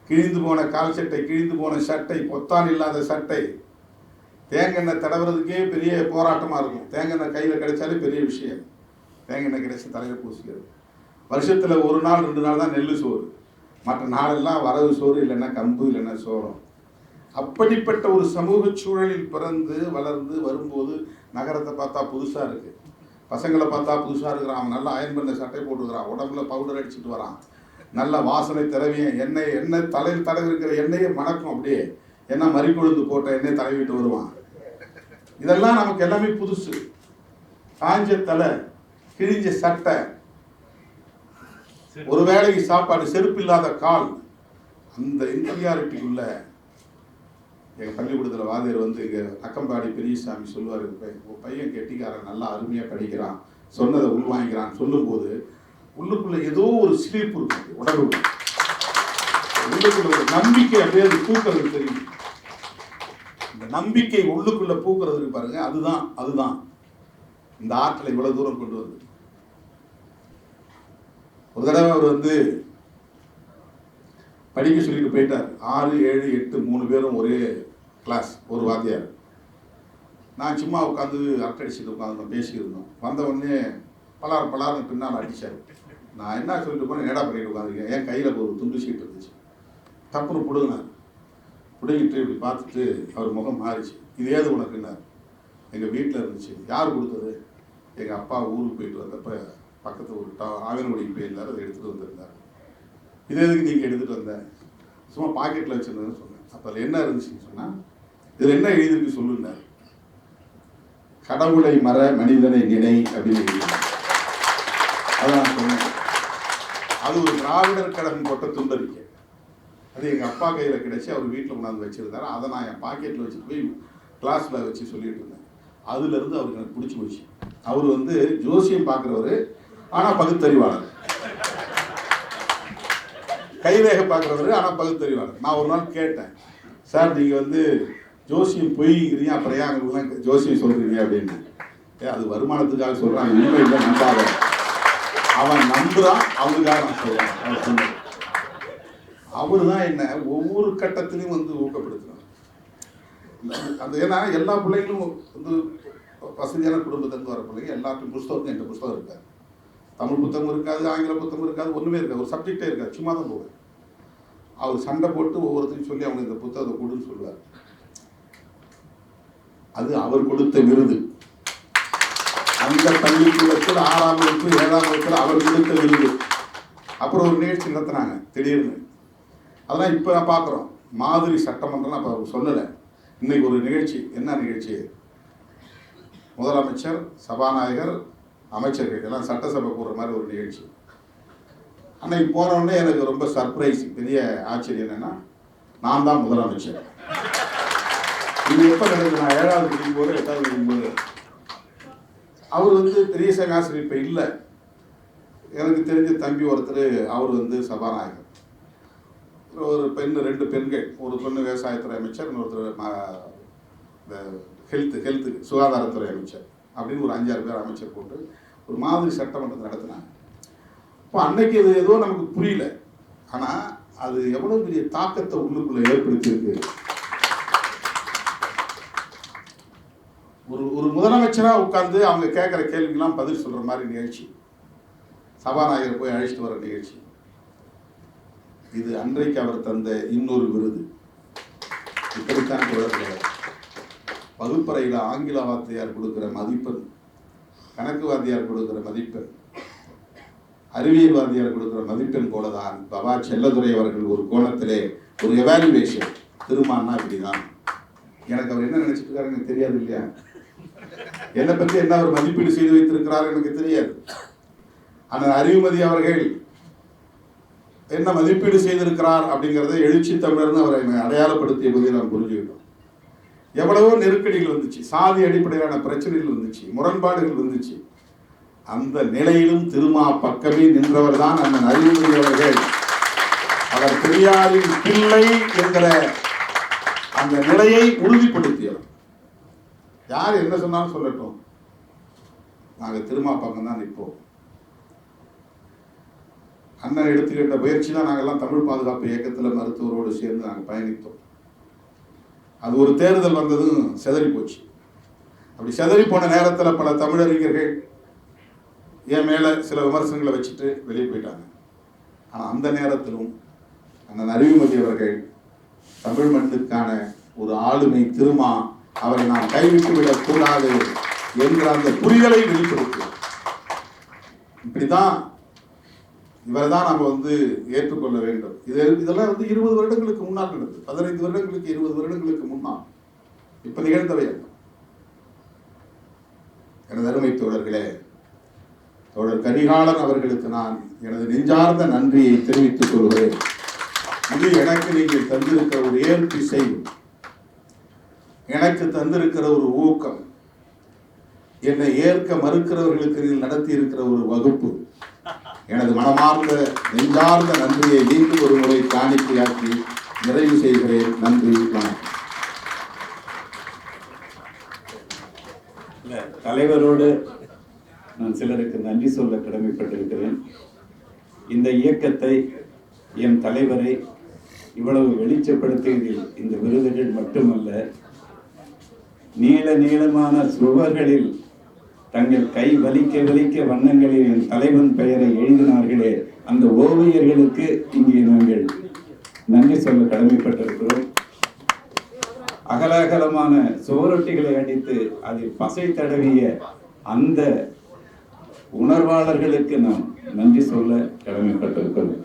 கிழிந்து போன கால் சட்டை, கிழிந்து போன சட்டை, பொத்தான் இல்லாத சட்டை, தேங்காய் தடவுறதுக்கே பெரிய போராட்டமாக இருக்கும். தேங்காய் கையில் கிடைச்சாலே பெரிய விஷயம். தேங்காய் கிடைச்சி தலையில் பூசிக்கிறது. வருஷத்தில் 1 நாள் 2 நாள் தான் நெல் சோறு, மற்ற நாளெல்லாம் வரவு சோறு, இல்லைன்னா கம்பு, இல்லைன்னா சோளம். அப்படிப்பட்ட ஒரு சமூக சூழலில் பிறந்து வளர்ந்து வரும்போது நகரத்தை பார்த்தா புதுசாக இருக்குது, பசங்களை பார்த்தா புதுசாக இருக்கிறான், அவன் நல்லா அயன் பண்ண சட்டை போட்டுக்கிறான், உடம்புல பவுடர் அடிச்சுட்டு வரான், நல்ல வாசனை திரவியம், எண்ணெய் தலையில் தடவி இருக்கிற எண்ணெயே மணக்கும் அப்படியே, என்ன மறிக்கொழுந்து போட்ட எண்ணெய் தடவிட்டு வருவான். இதெல்லாம் நமக்கு எல்லாமே புதுசு. காஞ்ச தலை, கிழிஞ்ச சட்டை, ஒரு வேளைக்கு சாப்பாடு, செருப்பு இல்லாத கால், அந்த இன்ஃபீரியாரிட்டிக்குள்ள எங்கள் பள்ளிக்கூடத்தில் வாதியர் வந்து இங்கே அக்கம்பாடி பெரியசாமி சொல்லுவார், உன் பையன் கெட்டிக்காரன் நல்லா அருமையாக படிக்கிறான், சொன்னதை உள்வாங்கிறான் சொல்லும்போது உள்ளுக்குள்ள ஏதோ ஒரு ஸ்லீப் இருக்கு, உடம்பு உள்ளுக்குள்ள ஒரு நம்பிக்கை அப்படியே அது பூக்கிறது தெரியும். இந்த நம்பிக்கை உள்ளுக்குள்ள பூக்கிறது பாருங்க, அதுதான் இந்த ஆற்றலை இவ்வளவு தூரம் கொண்டு வந்து. ஒரு தடவை அவர் வந்து படிக்க சொல்லிட்டு போயிட்டார். 6, 7, 8 3 பேரும் ஒரே கிளாஸ், ஒரு வாத்தியார். நான் சும்மா உட்காந்து அரட்டடிச்சுட்டு உட்காந்து பேசிக்கிருந்தோம். வந்த உடனே பலார்னு பின்னால் அடித்தார். நான் என்ன சொல்லிட்டு போனேன், நேடா பண்ணிட்டு உட்காந்துருக்கேன். என் கையில் ஒரு துண்டு சீட்டு இருந்துச்சு, தப்புன்னு பிடுங்கினார். பிடுங்கிட்டு இப்படி பார்த்துட்டு அவர் முகம் மாறிச்சு. இது ஏது உனக்குன்னார். எங்கள் வீட்டில் இருந்துச்சு. யார் கொடுத்தது? எங்கள் அப்பா ஊருக்கு போயிட்டு வந்தப்போ பக்கத்து ஒரு ஆவினகுடிக்கு போயிருந்தார், அதை எடுத்துகிட்டு வந்திருந்தார். இது எதுக்கு நீங்கள் எடுத்துகிட்டு வந்த? சும்மா பாக்கெட்டில் வச்சுருந்தேன்னு சொன்னேன். அப்போ அதில் என்ன இருந்துச்சுன்னு சொன்னால், இதில் என்ன எழுதிருக்கு சொல்லுன்னார். கடவுளை மற மனிதனை நினை அப்படின்னு எழுதினார். அதை நான் சொன்னேன். அது ஒரு திராவிடர் கழகம் போட்ட துண்டறிக்கை. அது எங்கள் அப்பா கையில் கிடைச்சி அவர் வீட்டில் கொண்டாந்து வச்சுருந்தார். அதை நான் என் பாக்கெட்டில் வச்சுட்டு போய் கிளாஸில் வச்சு சொல்லிட்டு இருந்தேன். அதுலேருந்து அவருக்கு எனக்கு பிடிச்சி போச்சு. அவர் வந்து ஜோசியம் பார்க்குறவர், ஆனால் பகுத்தறிவாளர். கைரேகை பார்க்குறவர், ஆனால் பகுத்தறிவாளர். நான் ஒரு நாள் கேட்டேன், சார் நீங்கள் வந்து ஜோசியம் பொய்ங்கிறீங்க, அப்புறம் ஏன் அங்கே ஜோசியம் சொல்கிறீங்க அப்படின்னு. அது வருமானத்துக்காக சொல்கிறான், உண்மை இல்லை, நம்பாத. அவன் நம்புகிறான், அவனுக்காக நான் சொல்கிறேன். அவர் தான் என்ன ஒவ்வொரு கட்டத்திலையும் வந்து ஊக்கப்படுத்துகிறார். அது ஏன்னா எல்லா பிள்ளைகளும் வந்து வசதியான குடும்பத்திலிருந்து வர பிள்ளைங்க, எல்லாருக்கும் புஸ்தகம், எங்கள் புஸ்தகம் இருக்காது, தமிழ் புத்தகம் இருக்காது, ஆங்கில புத்தகம் இருக்காது, ஒன்றுமே இருக்காது, ஒரு சப்ஜெக்டே இருக்காது, சும்மா தான் போவேன். அவர் சண்டை போட்டு ஒவ்வொருத்தையும் சொல்லி அவங்க இந்த புத்தகத்தை கொடுன்னு சொல்லுவார். அது அவர் கொடுத்த விருது. அந்த பள்ளிக்கூடத்தில் 6ஆம் வகுப்பு 7ஆம் வகுப்பில் அவர் கொடுத்த விருது. அப்புறம் ஒரு நிகழ்ச்சி நடத்தினாங்க திடீர்னு. அதெல்லாம் இப்போ நான் பார்க்குறோம். மாதிரி சட்டமன்றம்லாம் அப்போ அவர் சொல்லலை. இன்னைக்கு ஒரு நிகழ்ச்சி. என்ன நிகழ்ச்சி? முதலமைச்சர், சபாநாயகர், அமைச்சர்கள் எல்லாம் சட்டசபை கூடுற மாதிரி ஒரு நிகழ்ச்சி. அன்னைக்கு போனோடனே எனக்கு ரொம்ப சர்ப்ரைஸ், பெரிய ஆச்சரியம் என்னன்னா, நான் தான் முதலமைச்சர். இது எப்போ நடக்குது? நான் 7வது படிக்கும்போது 8வது படிக்கும்போது. அவர் வந்து பெரியசாமி ஆசிரியர் இப்போ இல்லை. எனக்கு தெரிஞ்ச தம்பி ஒருத்தர், அவர் வந்து சபாநாயகர். ஒரு பெண், 2 பெண்கள், ஒரு பெண்ணு விவசாயத்துறை அமைச்சர், இன்னொருத்தர் ஹெல்த்துக்கு சுகாதாரத்துறை அமைச்சர் அப்படின்னு ஒரு 5-6 பேர் அமைச்சர் போட்டு ஒரு மாதிரி சட்டமன்றத்தை நடத்தினாங்க. இப்போ அன்னைக்கு அது ஏதோ நமக்கு புரியல, ஆனால் அது எவ்வளோ பெரிய தாக்கத்தை உள்ளுக்குள்ளே ஏற்படுத்தியிருக்கு. ஒரு முதலமைச்சராக உட்கார்ந்து அவங்க கேட்குற கேள்விக்கெல்லாம் பதில் சொல்கிற மாதிரி நிகழ்ச்சி, சபாநாயகர் போய் அழைச்சிட்டு வர நிகழ்ச்சி. இது அன்றைக்கு அவர் தந்த இன்னொரு விருது. இப்படித்தான் தொடர்கிறது. வகுப்பறையில் ஆங்கில வாத்தியார் கொடுக்குற மதிப்பெண், கணக்கு வாத்தியார் கொடுக்குற மதிப்பெண், அறிவியல் வாத்தியார் கொடுக்குற மதிப்பெண் போலதான் பவா செல்லதுரை அவர்கள் ஒரு கோணத்திலே ஒரு எவாலுவேஷன். திருமான்னா இப்படிதான். எனக்கு அவர் என்ன நினைச்சிட்டு இருக்காரு எனக்கு தெரியாது இல்லையா? என்னை பற்றி என்ன அவர் மதிப்பீடு செய்து வைத்திருக்கிறார் எனக்கு தெரியாது. ஆனால் அறிவுமதி அவர்கள் என்ன மதிப்பீடு செய்திருக்கிறார் அப்படிங்கிறத எழுச்சி தமிழர்னு அவரை அடையாளப்படுத்திய போதே நாம் புரிஞ்சுக்கிட்டோம். எவ்வளவோ நெருக்கடிகள் வந்துச்சு, சாதி அடிப்படையிலான பிரச்சனைகள் வந்துச்சு, முரண்பாடுகள் வந்துச்சு. அந்த நிலையிலும் திருமா பக்கமே நின்றவர் தான் அண்ணன் அறிவுமதி அவர்கள். அவர் பெரியாரின் பிள்ளை என்கிற அந்த நிலையை உறுதிப்படுத்தியவர். யார் என்ன சொன்னாலும் சொல்லட்டும், நாங்கள் திருமா பக்கம் தான் நிற்போம். அண்ணன் எடுத்துக்கிட்ட முயற்சி தான் நாங்கள்லாம் தமிழ் பாதுகாப்பு இயக்கத்தில் மருத்துவரோடு சேர்ந்து நாங்கள் பயணித்தோம். அது ஒரு தேர்தல் வந்ததும் செதறி போச்சு. அப்படி செதறி போன நேரத்தில் பல தமிழறிஞர்கள் என் மேலே சில விமர்சனங்களை வச்சுட்டு வெளியே போயிட்டாங்க. ஆனால் அந்த நேரத்திலும் அண்ணன் அறிவுமதி அவர்கள் தமிழ் மண்ணுக்கான ஒரு ஆளுமை திருமா, அவரை நாம் கைவிட்டு விடக்கூடாது என்ற அந்த புரிதலை வெளிப்படுத்தும். இப்படிதான் இவரை தான் நம்ம ஏற்றுக்கொள்ள வேண்டும். இதெல்லாம் 20 வருடங்களுக்கு முன்னால் நடந்தது, 15 வருடங்களுக்கு 20 வருடங்களுக்கு முன்னால். இப்ப நிகழ்ந்தவை. எனது அருமை தோழர்களே, தோழர் கரிகாலன் அவர்களுக்கு நான் எனது நெஞ்சார்ந்த நன்றியை தெரிவித்துக் கொள்கிறேன். இது எனக்கு நீங்கள் தந்திருக்கிற ஒரு ஏற்பிசை, எனக்கு தந்திருக்கிற ஒரு ஊக்கம், என்னை ஏற்க மறுக்கிறவர்களுக்கு நீங்கள் நடத்தி இருக்கிற ஒரு வகுப்பு. எனது மனமார்ந்த நெஞ்சார்ந்த நன்றியை மீண்டும் ஒரு முறை காணிக்கையாக்கி நிறைவு செய்கிறேன். நன்றி, வணக்கம். தலைவரோடு நான் சிலருக்கு நன்றி சொல்ல கடமைப்பட்டிருக்கிறேன். இந்த இயக்கத்தை, என் தலைவரை இவ்வளவு வெளிச்சப்படுத்தியதில் இந்த விருதுகள் மட்டுமல்ல, நீள நீளமான சுவர்களில் தங்கள் கை வலிக்க வலிக்க வண்ணங்களில் என் தலைவன் பெயரை எழுதினார்களே, அந்த ஓவியர்களுக்கு இங்கே நாங்கள் நன்றி சொல்ல கடமைப்பட்டிருக்கிறோம். அகலகலமான சுவரொட்டிகளை அடித்து அதில் பசை தடவிய அந்த உணர்வாளர்களுக்கு நாம் நன்றி சொல்ல கடமைப்பட்டிருக்கிறோம்.